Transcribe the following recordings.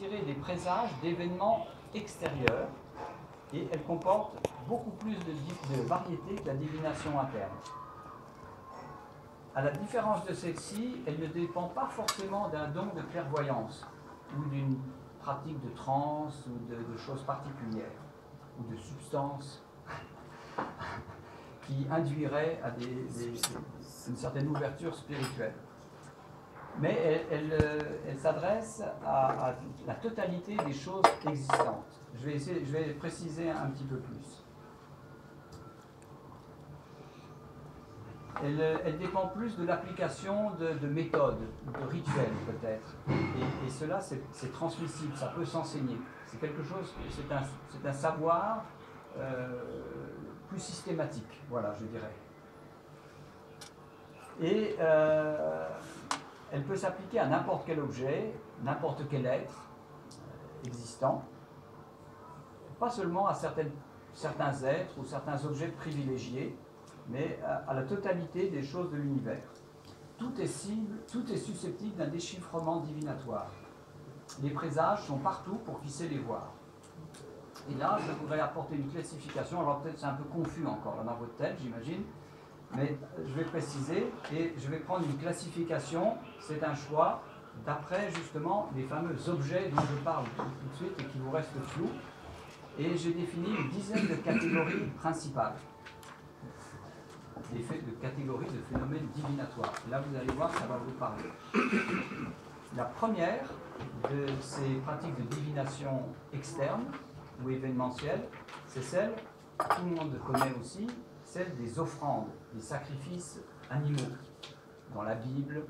tirer des présages d'événements extérieurs et elle comporte beaucoup plus de variété que la divination interne. À la différence de celle-ci, elle ne dépend pas forcément d'un don de clairvoyance ou d'une pratique de transe ou de choses particulières ou de substances qui induiraient à une certaine ouverture spirituelle. Mais elle s'adresse à la totalité des choses existantes. Je vais préciser un petit peu plus. Elle dépend plus de l'application de méthodes, de rituels peut-être. Et cela, c'est transmissible, ça peut s'enseigner. C'est quelque chose, c'est un savoir plus systématique, voilà, je dirais. Et elle peut s'appliquer à n'importe quel objet, n'importe quel être existant, pas seulement à certains êtres ou certains objets privilégiés, mais à la totalité des choses de l'univers. Tout est susceptible d'un déchiffrement divinatoire. Les présages sont partout pour qui sait les voir. Et là, je voudrais apporter une classification, alors peut-être c'est un peu confus encore là, dans votre tête, j'imagine, mais je vais préciser et je vais prendre une classification, c'est un choix, d'après justement les fameux objets dont je parle tout de suite et qui vous restent flous. Et j'ai défini une dizaine de catégories principales. De catégories de phénomènes divinatoires. Là, vous allez voir, ça va vous parler. La première de ces pratiques de divination externe ou événementielle, c'est celle, tout le monde connaît aussi, celle des offrandes, des sacrifices animaux. Dans la Bible,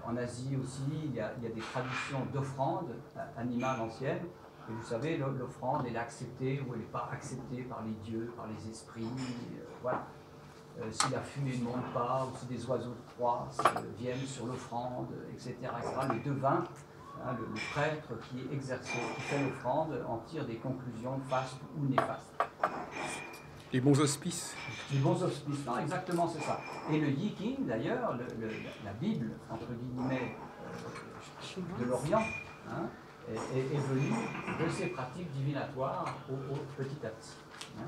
en Asie aussi, il y a des traditions d'offrandes animales anciennes. Et vous savez, l'offrande, elle est acceptée ou elle n'est pas acceptée par les dieux, par les esprits. Voilà. Si la fumée ne monte pas, ou si des oiseaux de proie viennent sur l'offrande, etc., etc. Les devins, hein, le prêtre qui fait l'offrande en tire des conclusions fastes ou néfastes. Les bons auspices. Les bons auspices, non, exactement, c'est ça. Et le Yiking, d'ailleurs, la Bible, entre guillemets, de l'Orient, hein, est venu de ces pratiques divinatoires petit à petit. Hein.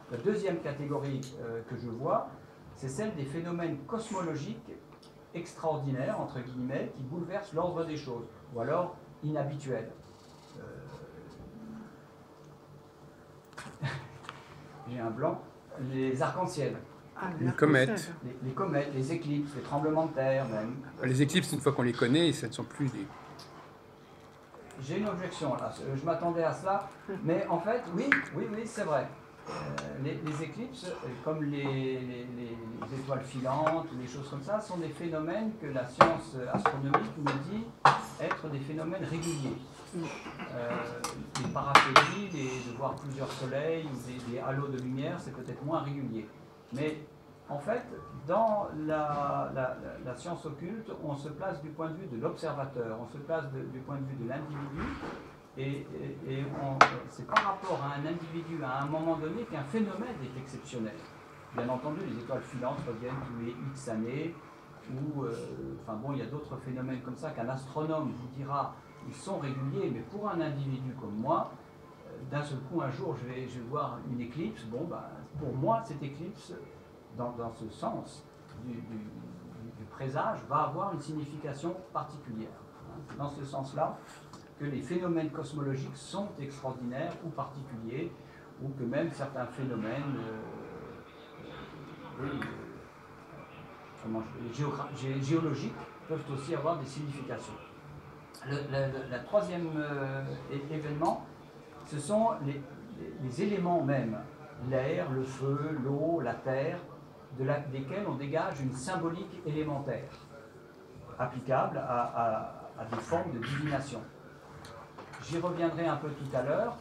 La deuxième catégorie que je vois, c'est celle des phénomènes cosmologiques extraordinaires, entre guillemets, qui bouleversent l'ordre des choses, ou alors inhabituels. J'ai un blanc. Les arcs-en-ciel. Les comètes. Les comètes, les éclipses, les tremblements de terre même. Les éclipses, une fois qu'on les connaît, ce ne sont plus des... J'ai une objection là, je m'attendais à cela, mais en fait, oui, c'est vrai. Les éclipses, comme les étoiles filantes, les choses comme ça, sont des phénomènes que la science astronomique nous dit être des phénomènes réguliers. Les paraphélies, de voir plusieurs soleils ou des halos de lumière, c'est peut-être moins régulier. Mais en fait, dans la science occulte, on se place du point de vue de l'observateur, on se place du point de vue de l'individu, et c'est par rapport à un individu à un moment donné qu'un phénomène est exceptionnel. Bien entendu, les étoiles filantes reviennent tous les X années, ou, il y a d'autres phénomènes comme ça qu'un astronome vous dira, ils sont réguliers, mais pour un individu comme moi, d'un seul coup, un jour, je vais voir une éclipse. Pour moi, cette éclipse, dans ce sens du présage, va avoir une signification particulière. C'est dans ce sens-là que les phénomènes cosmologiques sont extraordinaires ou particuliers, ou que même certains phénomènes géologiques peuvent aussi avoir des significations. Le troisième événement, ce sont les éléments mêmes, l'air, le feu, l'eau, la terre, desquels on dégage une symbolique élémentaire, applicable à des formes de divination. J'y reviendrai un peu tout à l'heure.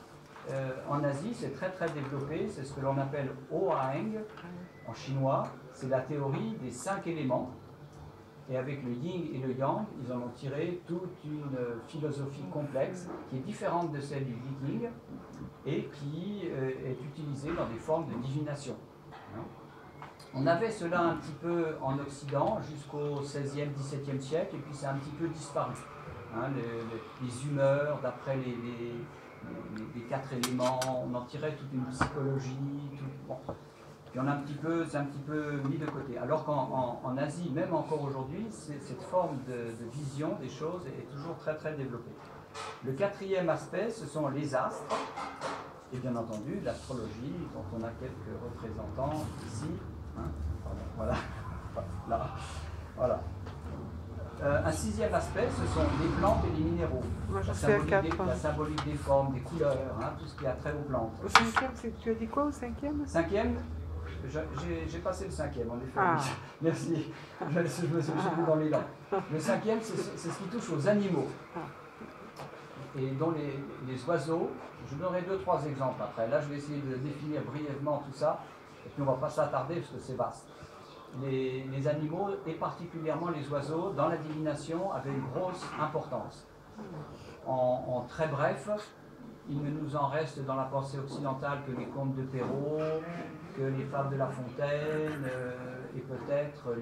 En Asie, c'est très très développé, c'est ce que l'on appelle Oaheng en chinois, c'est la théorie des 5 éléments. Et avec le yin et le yang, ils en ont tiré toute une philosophie complexe qui est différente de celle du viking et qui est utilisée dans des formes de divination. On avait cela un petit peu en Occident jusqu'au XVIe, XVIIe siècle, et puis c'est un petit peu disparu. Hein, les humeurs, d'après les 4 éléments, on en tirait toute une psychologie, tout, bon. Puis c'est un petit peu mis de côté. Alors qu'en Asie, même encore aujourd'hui, cette forme de vision des choses est toujours très très développée. Le 4e aspect, ce sont les astres, et bien entendu l'astrologie, dont on a quelques représentants ici. Hein, voilà. Là. Voilà. Un 6e aspect, ce sont les plantes et les minéraux. Moi, je La sais à symbolique, 4. la symbolique des formes, des couleurs, hein, tout ce qui a trait aux plantes. Au 5e, tu as dit quoi au 5e? 5e, j'ai passé le 5e, en effet. Ah. Merci. Je me suis mis dans les dents. Le 5e, c'est ce qui touche aux animaux. Et dont les oiseaux, je donnerai 2-3 exemples après. Là, je vais essayer de définir brièvement tout ça, et puis on ne va pas s'attarder parce que c'est vaste. Les animaux, et particulièrement les oiseaux, dans la divination, avaient une grosse importance. En très bref, il ne nous en reste dans la pensée occidentale que les contes de Perrault, que les fables de La Fontaine, et peut-être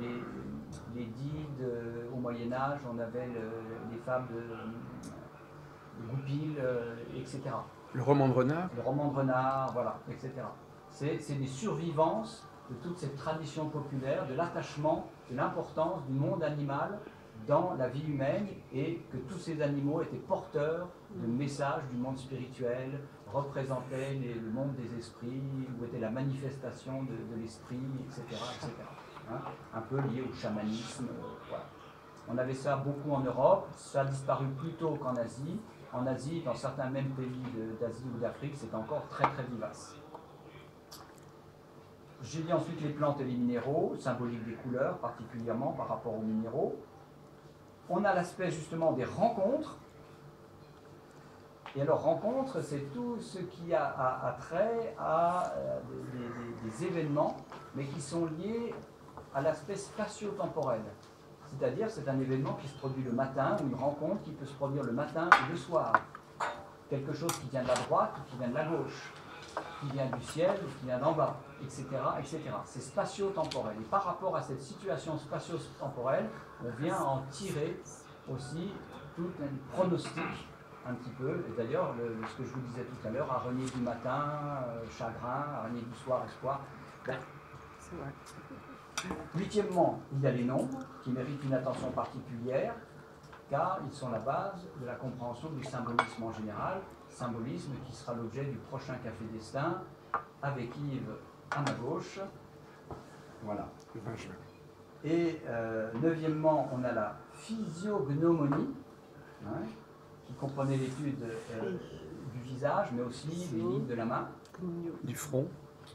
les Dides au Moyen-Âge, on avait les fables de Goupil, etc. Le roman de renard. Le roman de renard, voilà, etc. C'est des survivances de toute cette tradition populaire, de l'attachement, de l'importance du monde animal dans la vie humaine, et que tous ces animaux étaient porteurs de messages du monde spirituel, représentaient le monde des esprits, où était la manifestation de l'esprit, etc. etc. Hein, un peu lié au chamanisme. Voilà. On avait ça beaucoup en Europe, ça a disparu plus tôt qu'en Asie. En Asie, dans certains mêmes pays d'Asie ou d'Afrique, c'est encore très très vivace. J'ai dit ensuite les plantes et les minéraux, symboliques des couleurs particulièrement par rapport aux minéraux. On a l'aspect justement des rencontres. Et alors rencontres, c'est tout ce qui a trait à des événements, mais qui sont liés à l'aspect spatio-temporel. C'est-à-dire, c'est un événement qui se produit le matin, ou une rencontre qui peut se produire le matin ou le soir. Quelque chose qui vient de la droite ou qui vient de la gauche, qui vient du ciel ou qui vient d'en bas, etc. etc. C'est spatio-temporel. Et par rapport à cette situation spatio-temporelle, on vient en tirer aussi tout un pronostic, un petit peu. Et d'ailleurs, ce que je vous disais tout à l'heure, araignée du matin, chagrin, araignée du soir, espoir. Ben, C'est vrai. 8e, il y a les nombres, qui méritent une attention particulière, car ils sont la base de la compréhension du symbolisme en général, symbolisme qui sera l'objet du prochain Café Destin, avec Yves à ma gauche. Voilà. Et 9e, on a la physiognomonie, hein, qui comprenait l'étude du visage, mais aussi des lignes de la main, Du front.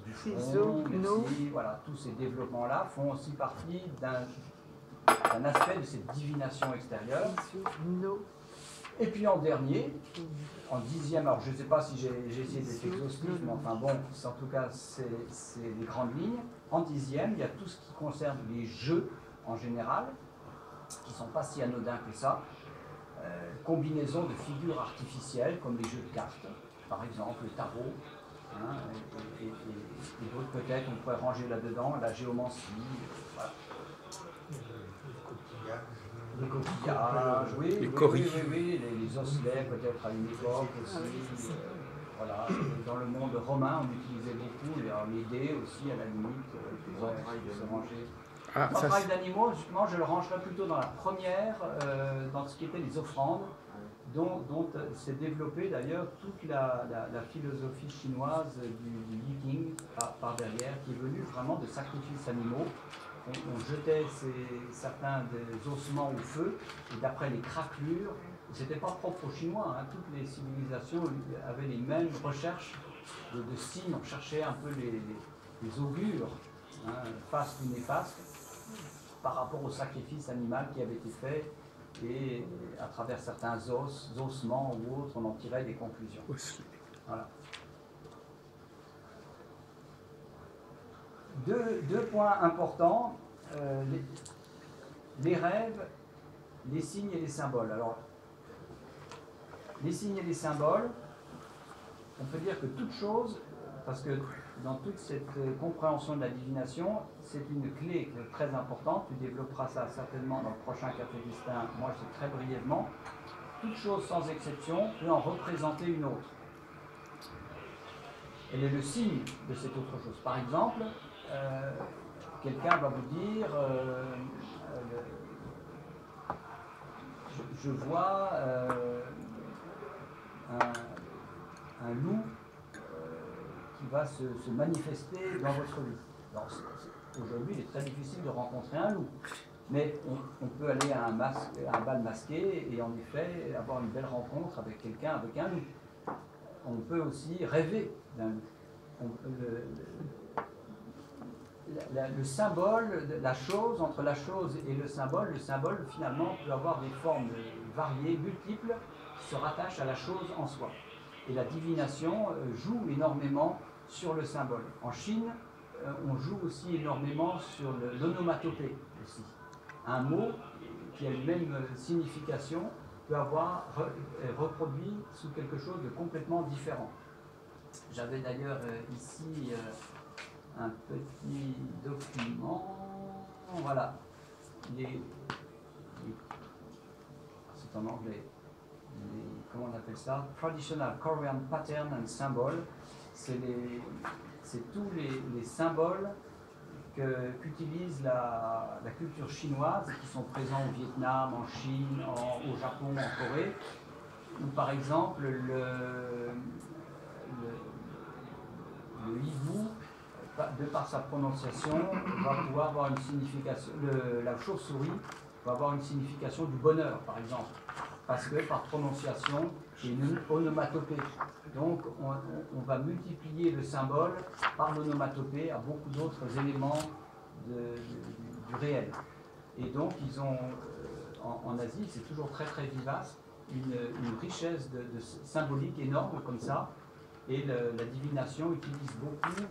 du front, merci, voilà, tous ces développements-là font aussi partie d'un aspect de cette divination extérieure. Et puis en dernier, en 10e, alors je ne sais pas si j'ai essayé d'être exhaustif, mais enfin bon, en tout cas c'est les grandes lignes. En 10e, il y a tout ce qui concerne les jeux en général, qui ne sont pas si anodins que ça. Combinaison de figures artificielles, comme les jeux de cartes, par exemple le tarot, hein, et d'autres peut-être, on pourrait ranger là-dedans, la géomancie, voilà. Les coquillages, oui, les osselets peut-être à une époque aussi, voilà. Dans le monde romain, on utilisait beaucoup les dés aussi, à la limite, pour se ranger. Ah, Le travail d'animaux, justement, je le rangerais plutôt dans la première, dans ce qui était les offrandes, dont s'est développée d'ailleurs toute la philosophie chinoise du Yiking par derrière, qui est venue vraiment de sacrifices animaux. On jetait certains des ossements au feu, et d'après les craquelures, ce n'était pas propre aux Chinois, hein, toutes les civilisations avaient les mêmes recherches de signes, on cherchait un peu les augures, hein, fastes ou néfastes, par rapport au sacrifice animal qui avait été fait, et à travers certains ossements ou autres, on en tirait des conclusions. Voilà. Deux points importants, les rêves, les signes et les symboles. Alors, les signes et les symboles, on peut dire que toute chose, parce que dans toute cette compréhension de la divination, c'est une clé très importante. Tu développeras ça certainement dans le prochain Café Destin. Moi, c'est très brièvement. Toute chose sans exception peut en représenter une autre. Elle est le signe de cette autre chose. Par exemple, quelqu'un va vous dire je vois un loup qui va se manifester dans votre vie. Aujourd'hui, il est très difficile de rencontrer un loup. Mais on peut aller à un bal masqué et en effet avoir une belle rencontre avec quelqu'un avec un loup. On peut aussi rêver d'un loup. Le symbole, la chose, entre la chose et le symbole finalement peut avoir des formes variées, multiples, qui se rattachent à la chose en soi. Et la divination joue énormément sur le symbole. En Chine, on joue aussi énormément sur l'onomatopée aussi. Un mot qui a une même signification peut avoir reproduit sous quelque chose de complètement différent. J'avais d'ailleurs ici un petit document, voilà, c'est en anglais, comment on appelle ça? Traditional Korean Pattern and Symbol, c'est tous les symboles qu'utilise la culture chinoise, qui sont présents au Vietnam, en Chine, au Japon, en Corée, où par exemple le hibou, de par sa prononciation, va pouvoir avoir une signification, la chauve-souris va avoir une signification du bonheur, par exemple, parce que par prononciation, c'est une onomatopée. Donc on va multiplier le symbole par l'onomatopée à beaucoup d'autres éléments du réel. Et donc ils ont, en Asie, c'est toujours très très vivace, une richesse de symbolique énorme comme ça, et la divination utilise beaucoup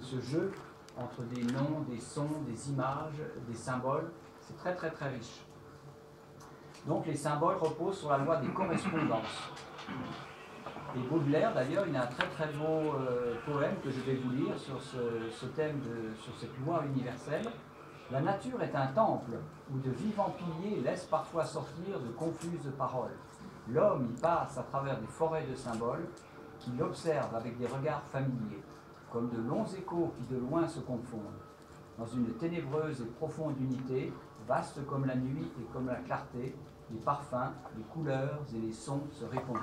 ce jeu entre des noms, des sons, des images, des symboles. C'est très très très riche. Donc les symboles reposent sur la loi des correspondances. Et Baudelaire, d'ailleurs, il a un très très beau poème que je vais vous lire sur ce thème, sur cette loi universelle. La nature est un temple où de vivants piliers laissent parfois sortir de confuses paroles. L'homme y passe à travers des forêts de symboles qu'il observe avec des regards familiers, comme de longs échos qui de loin se confondent. Dans une ténébreuse et profonde unité, vaste comme la nuit et comme la clarté, les parfums, les couleurs et les sons se répondent.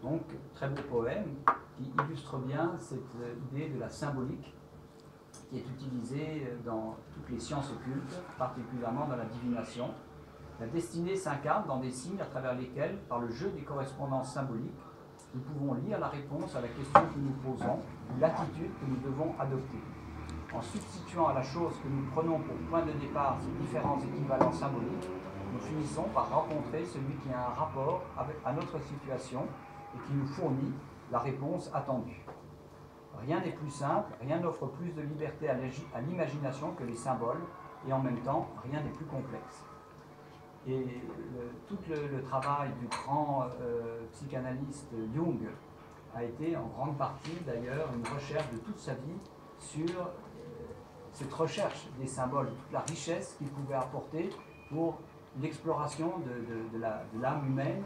Donc, très beau poème qui illustre bien cette idée de la symbolique qui est utilisée dans toutes les sciences occultes, particulièrement dans la divination. La destinée s'incarne dans des signes à travers lesquels, par le jeu des correspondances symboliques, nous pouvons lire la réponse à la question que nous posons, ou l'attitude que nous devons adopter. En substituant à la chose que nous prenons pour point de départ ces différents équivalents symboliques, nous finissons par rencontrer celui qui a un rapport à notre situation et qui nous fournit la réponse attendue. Rien n'est plus simple, rien n'offre plus de liberté à l'imagination que les symboles, et en même temps, rien n'est plus complexe. Et tout le travail du grand psychanalyste Jung a été en grande partie d'ailleurs une recherche de toute sa vie sur cette recherche des symboles, toute la richesse qu'il pouvait apporter pour l'exploration de l'âme humaine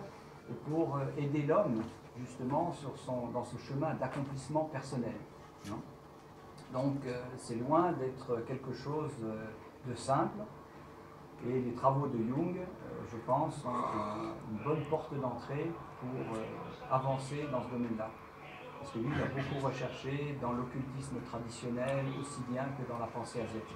et pour aider l'homme justement dans ce chemin d'accomplissement personnel. Non ? Donc c'est loin d'être quelque chose de simple. Et les travaux de Jung, je pense, sont une bonne porte d'entrée pour avancer dans ce domaine-là. Parce que lui, il a beaucoup recherché dans l'occultisme traditionnel, aussi bien que dans la pensée asiatique.